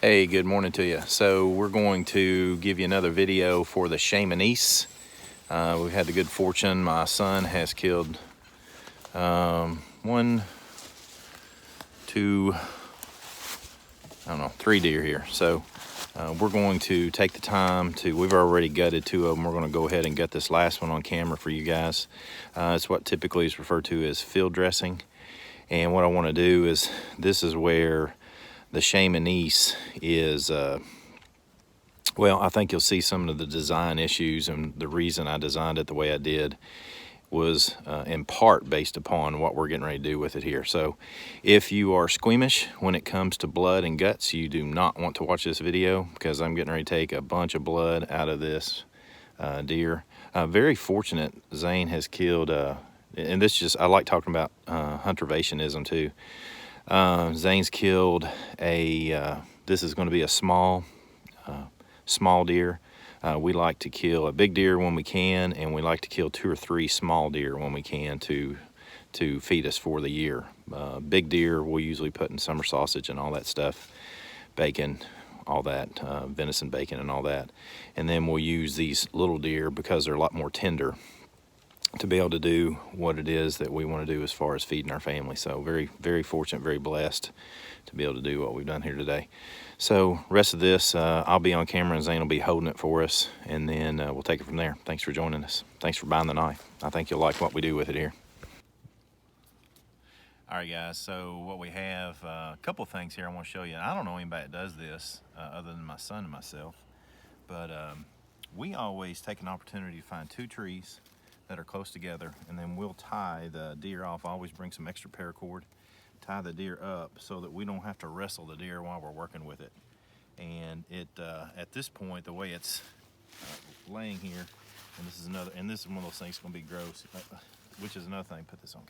Hey, good morning to you. So we're going to give you another video for the Shemanese. We've had the good fortune, my son has killed one, two, I don't know, 3 deer here. So we're going to take the time to, we've already gutted 2 of them. We're going to go ahead and gut this last one on camera for you guys. It's what typically is referred to as field dressing. And what I want to do is, this is where the Shemanese is, well, I think you'll see some of the design issues, and the reason I designed it the way I did was in part based upon what we're getting ready to do with it here. So if you are squeamish when it comes to blood and guts, you do not want to watch this video, because I'm getting ready to take a bunch of blood out of this deer. Very fortunate, Zane has killed, and this just, I like talking about huntervationism too. Zane's killed a, this is going to be a small deer. We like to kill a big deer when we can, and we like to kill 2 or 3 small deer when we can to feed us for the year. Big deer we'll usually put in summer sausage and all that stuff, bacon, all that, venison bacon and all that. And then we'll use these little deer, because they're a lot more tender, to be able to do what it is that we want to do as far as feeding our family. So very, very fortunate, very blessed to be able to do what we've done here today. So rest of this, I'll be on camera and Zane will be holding it for us, and then we'll take it from there. Thanks for joining us. Thanks for buying the knife. I think you'll like what we do with it here. All right, guys, so what we have, a couple things here I want to show you. I don't know anybody that does this other than my son and myself, but we always take an opportunity to find 2 trees that are close together, and then we'll tie the deer off. I always bring some extra paracord, tie the deer up so that we don't have to wrestle the deer while we're working with it. And it at this point, the way it's laying here, and this is another, and this is one of those things that's gonna be gross, which is another thing. Put this on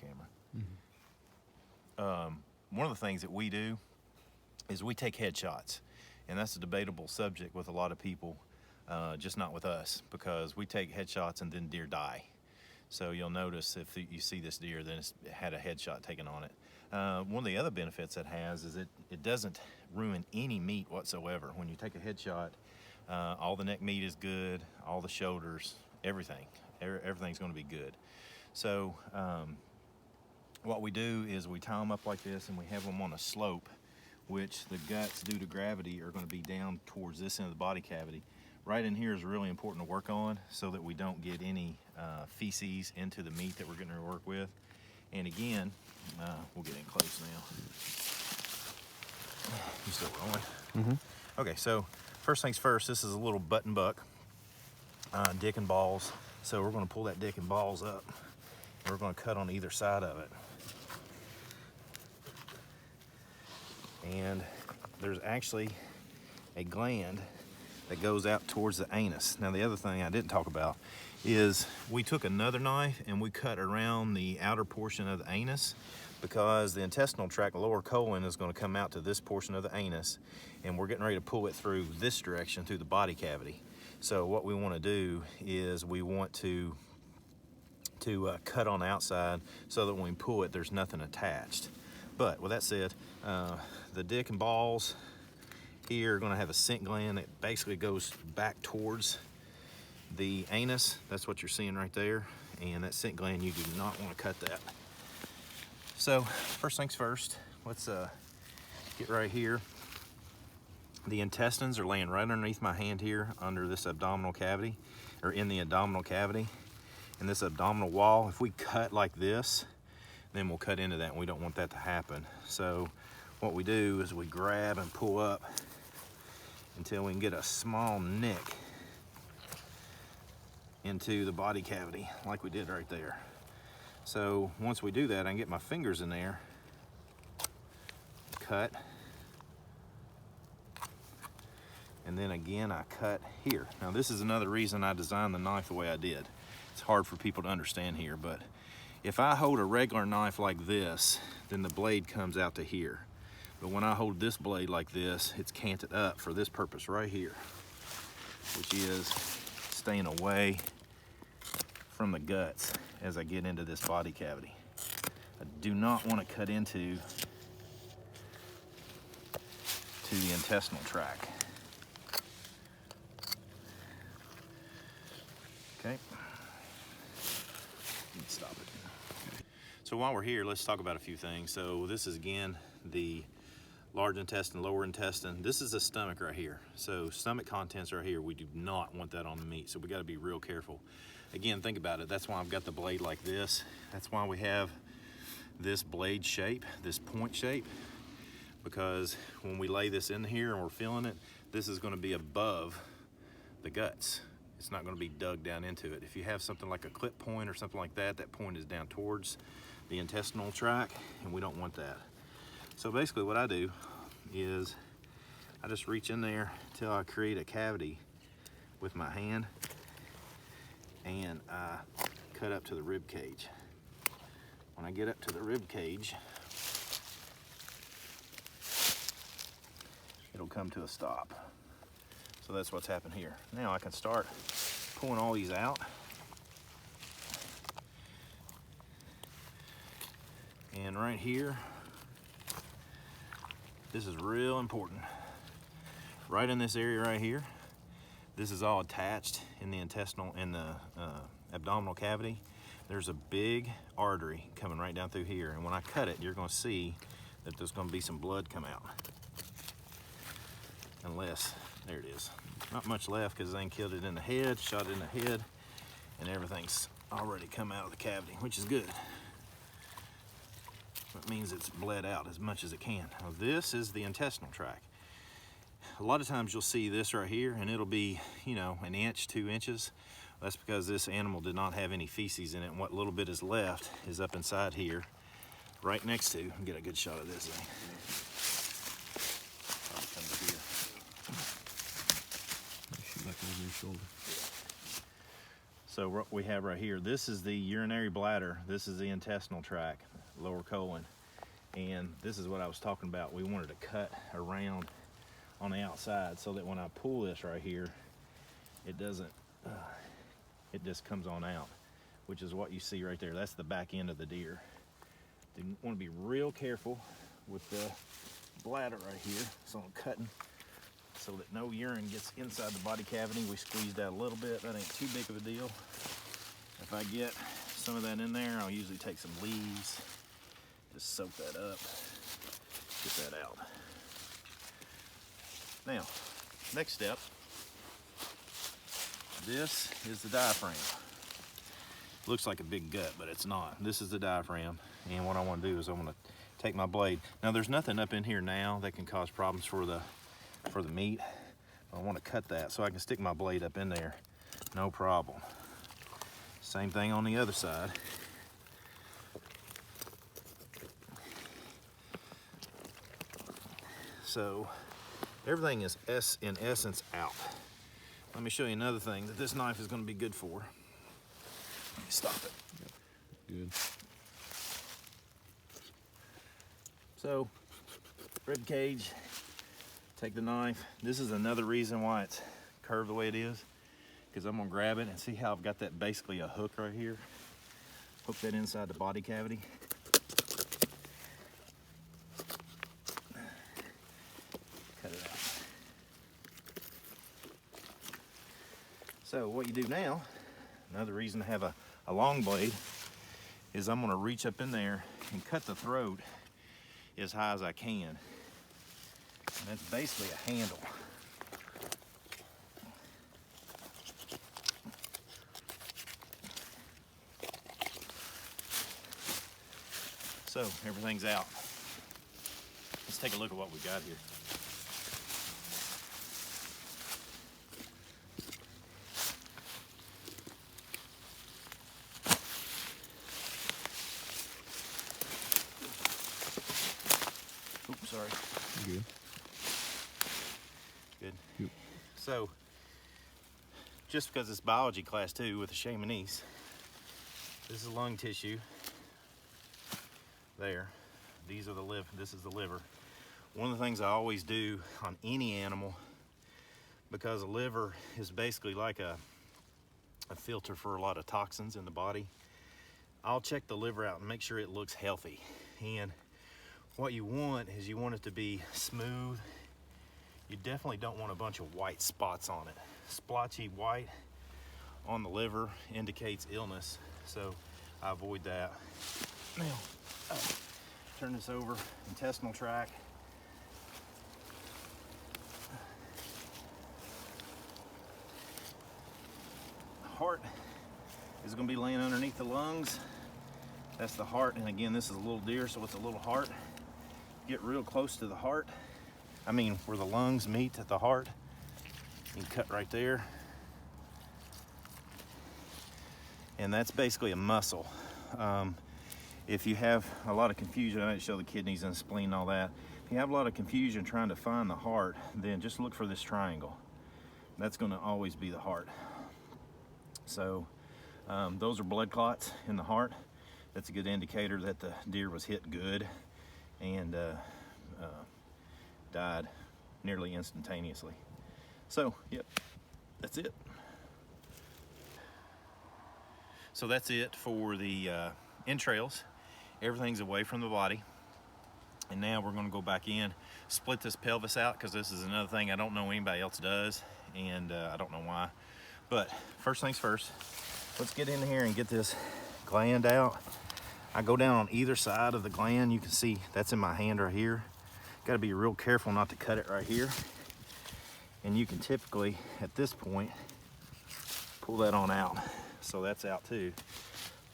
camera. One of the things that we do is we take headshots, and that's a debatable subject with a lot of people, just not with us, because we take headshots and then deer die. So you'll notice if you see this deer, then it had a headshot taken on it. One of the other benefits it has is it doesn't ruin any meat whatsoever. When you take a headshot, all the neck meat is good, all the shoulders, everything's going to be good. So what we do is we tie them up like this, and we have them on a slope, which the guts, due to gravity, are going to be down towards this end of the body cavity. Right in here is really important to work on, so that we don't get any feces into the meat that we're going to work with. And again, we'll get in close now. You still rolling? Okay, so first things first, this is a little button buck, dick and balls. So we're going to pull that dick and balls up, and we're going to cut on either side of it. And there's actually a gland that goes out towards the anus. Now the other thing I didn't talk about is we took another knife and we cut around the outer portion of the anus, because the intestinal tract, the lower colon, is going to come out to this portion of the anus, and we're getting ready to pull it through this direction through the body cavity. So what we want to do is we want to cut on the outside so that when we pull it, there's nothing attached. But with that said, the dick and balls here are going to have a scent gland that basically goes back towards the anus. That's what you're seeing right there. And that scent gland, you do not want to cut that. So first things first, let's get right here. The intestines are laying right underneath my hand here, under this abdominal cavity, or in the abdominal cavity. And this abdominal wall, if we cut like this, then we'll cut into that, and we don't want that to happen. So what we do is we grab and pull up until we can get a small nick into the body cavity, like we did right there. So once we do that, I can get my fingers in there, cut, and then again I cut here. Now this is another reason I designed the knife the way I did. It's hard for people to understand here, but if I hold a regular knife like this, then the blade comes out to here. But when I hold this blade like this, it's canted up for this purpose right here, which is staying away from the guts as I get into this body cavity. I do not want to cut into to the intestinal tract. Okay. Stop it. So while we're here, let's talk about a few things. So this is again the large intestine, lower intestine. This is the stomach right here. So stomach contents right here, we do not want that on the meat. So we got to be real careful. Again, think about it. That's why I've got the blade like this. That's why we have this blade shape, this point shape, because when we lay this in here and we're feeling it, this is going to be above the guts. It's not going to be dug down into it. If you have something like a clip point or something like that, that point is down towards the intestinal tract, and we don't want that. So basically what I do is I just reach in there till I create a cavity with my hand, and I cut up to the rib cage. When I get up to the rib cage, it'll come to a stop. So that's what's happened here. Now I can start pulling all these out. And right here, this is real important. Right in this area right here, this is all attached in the intestinal, in the abdominal cavity. There's a big artery coming right down through here. And when I cut it, you're gonna see that there's gonna be some blood come out. Unless, there it is. Not much left because they killed it in the head, shot it in the head, and everything's already come out of the cavity, which is good. That means it's bled out as much as it can. Now this is the intestinal tract. A lot of times you'll see this right here and it'll be, you know, an inch, 2 inches. That's because this animal did not have any feces in it, and what little bit is left is up inside here, right next to, get a good shot of this thing. Over your shoulder. So what we have right here, this is the urinary bladder, this is the intestinal tract, lower colon, and this is what I was talking about. We wanted to cut around on the outside so that when I pull this right here, it doesn't, it just comes on out, which is what you see right there. That's the back end of the deer. You want to be real careful with the bladder right here. So I'm cutting so that no urine gets inside the body cavity. We squeezed out a little bit. That ain't too big of a deal. If I get some of that in there, I'll usually take some leaves, just soak that up, get that out. Now, next step, this is the diaphragm. Looks like a big gut, but it's not. This is the diaphragm, and what I want to do is I'm going to take my blade. Now, there's nothing up in here now that can cause problems for the meat. I want to cut that so I can stick my blade up in there, no problem. Same thing on the other side. So everything is in essence out. Let me show you another thing that this knife is going to be good for. Let me stop it. Good. So rib cage, take the knife. This is another reason why it's curved the way it is, because I'm gonna grab it and see how I've got that basically a hook right here. Hook that inside the body cavity. Cut it out. So what you do now, another reason to have a long blade, is I'm gonna reach up in there and cut the throat as high as I can. And that's basically a handle. So everything's out. Let's take a look at what we got here. Oops, sorry. Good. Good. Yep. So, just because it's biology class 2 with the Shemanese, this is lung tissue. There. These are the liver. This is the liver. One of the things I always do on any animal, because the liver is basically like a filter for a lot of toxins in the body, I'll check the liver out and make sure it looks healthy. And what you want is you want it to be smooth you definitely don't want a bunch of white spots on it. Splotchy white on the liver indicates illness, so I avoid that. Now, turn this over, intestinal tract. The heart is going to be laying underneath the lungs. That's the heart, and again, this is a little deer, so it's a little heart. Get real close to the heart. I mean, where the lungs meet at the heart. You can cut right there. And that's basically a muscle. If you have a lot of confusion, I didn't show the kidneys and the spleen and all that. If you have a lot of confusion trying to find the heart, then just look for this triangle. That's going to always be the heart. So those are blood clots in the heart. That's a good indicator that the deer was hit good and died nearly instantaneously. So, yep, that's it. So that's it for the entrails. Everything's away from the body. And now we're gonna go back in, split this pelvis out, because this is another thing I don't know anybody else does, and I don't know why. But first things first, let's get in here and get this gland out. I go down on either side of the gland. You can see that's in my hand right here. Gotta be real careful not to cut it right here. And you can typically, at this point, pull that on out. So that's out too.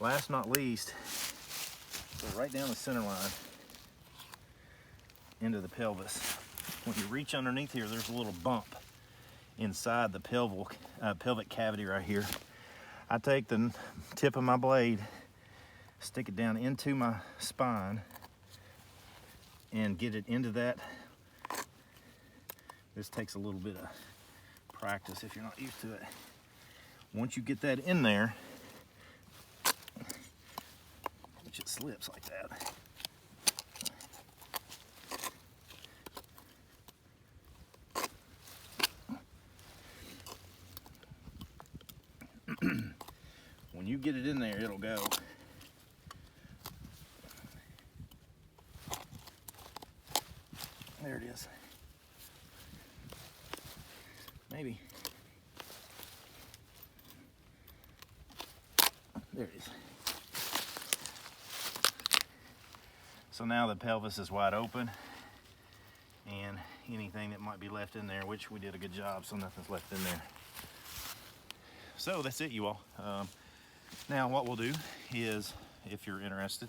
Last not least, go right down the center line into the pelvis. When you reach underneath here, there's a little bump inside the pelvic cavity right here. I take the tip of my blade, stick it down into my spine, and get it into that. This takes a little bit of practice if you're not used to it. Once you get that in there, which it slips like that, when you get it in there, it'll go. There it is. Maybe. There it is. So now the pelvis is wide open, and anything that might be left in there, which we did a good job, so nothing's left in there. So that's it, you all. Now what we'll do is, if you're interested,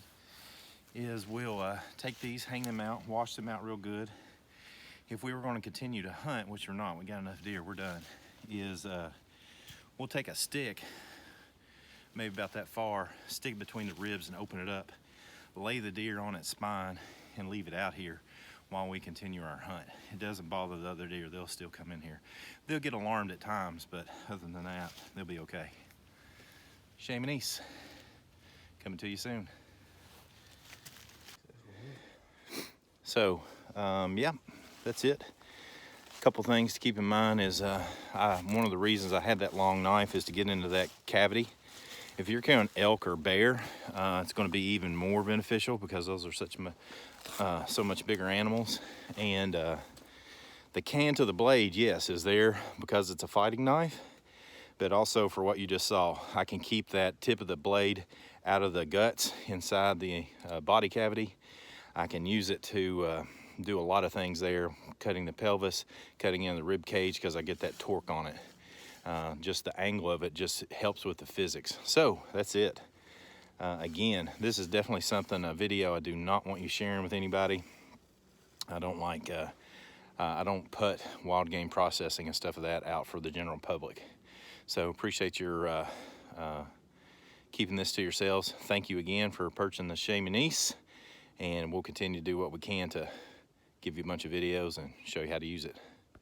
is we'll take these, hang them out, wash them out real good. If we were going to continue to hunt, which we're not, we got enough deer, we're done, is we'll take a stick, maybe about that far, stick it between the ribs and open it up, lay the deer on its spine and leave it out here while we continue our hunt. It doesn't bother the other deer, they'll still come in here. They'll get alarmed at times, but other than that, they'll be okay. Shemanese, coming to you soon. So, yeah, that's it. A couple things to keep in mind is one of the reasons I had that long knife is to get into that cavity. If you're killing elk or bear, it's going to be even more beneficial because those are so much bigger animals. And the cant of the blade, yes, is there because it's a fighting knife, but also for what you just saw, I can keep that tip of the blade out of the guts inside the body cavity. I can use it to do a lot of things there, cutting the pelvis, cutting in the rib cage, because I get that torque on it. Just the angle of it just helps with the physics. So that's it. Again, this is definitely something, a video I do not want you sharing with anybody. I don't like, I don't put wild game processing and stuff of that out for the general public. So appreciate your keeping this to yourselves. Thank you again for purchasing the Shemanese, and we'll continue to do what we can to give you a bunch of videos and show you how to use it.